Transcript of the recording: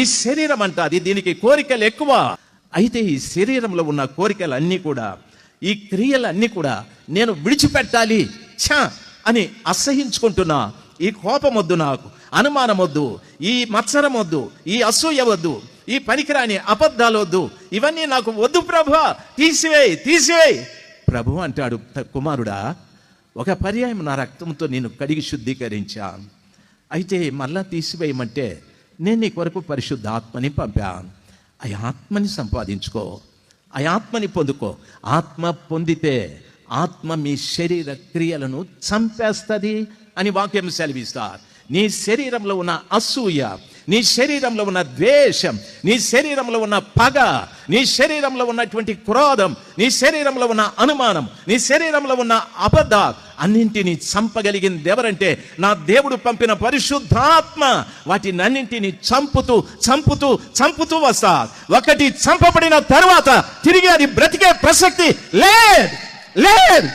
ఈ శరీరం అంటాది, దీనికి కోరికలు ఎక్కువ. అయితే ఈ శరీరంలో ఉన్న కోరికలన్నీ కూడా, ఈ క్రియలన్నీ కూడా నేను విడిచిపెట్టాలి అని అసహించుకుంటున్నా. ఈ కోపం వద్దు, నాకు అనుమానం వద్దు, ఈ మత్సరం వద్దు, ఈ అసూయ వద్దు, ఈ పనికిరాని అబద్ధాలు వద్దు, ఇవన్నీ నాకు వద్దు ప్రభువా, తీసివేయి. ప్రభు అంటాడు, కుమారుడా, ఒక పర్యాయం నా రక్తంతో నేను కడిగి శుద్ధీకరించాను. అయితే మళ్ళా తీసివేయమంటే నేను నీ కొరకు పరిశుద్ధ ఆత్మని పంపాను. ఆ ఆత్మని సంపాదించుకో, ఆ ఆత్మని పొందుకో. ఆత్మ పొందితే ఆత్మ మీ శరీర క్రియలను చంపేస్తుంది అని వాక్యం సెలవిస్తారు. నీ శరీరంలో ఉన్న అసూయ, నీ శరీరంలో ఉన్న ద్వేషం, నీ శరీరంలో ఉన్న పగ, నీ శరీరంలో ఉన్నటువంటి క్రోధం, నీ శరీరంలో ఉన్న అనుమానం, నీ శరీరంలో ఉన్న అబద్ధాలు అన్నింటినీ చంపగలిగింది ఎవరంటే నా దేవుడు పంపిన పరిశుద్ధాత్మ. వాటిని అన్నింటినీ చంపుతూ వస్తా. ఒకటి చంపబడిన తర్వాత తిరిగి అది బ్రతికే ప్రసక్తి లేదు.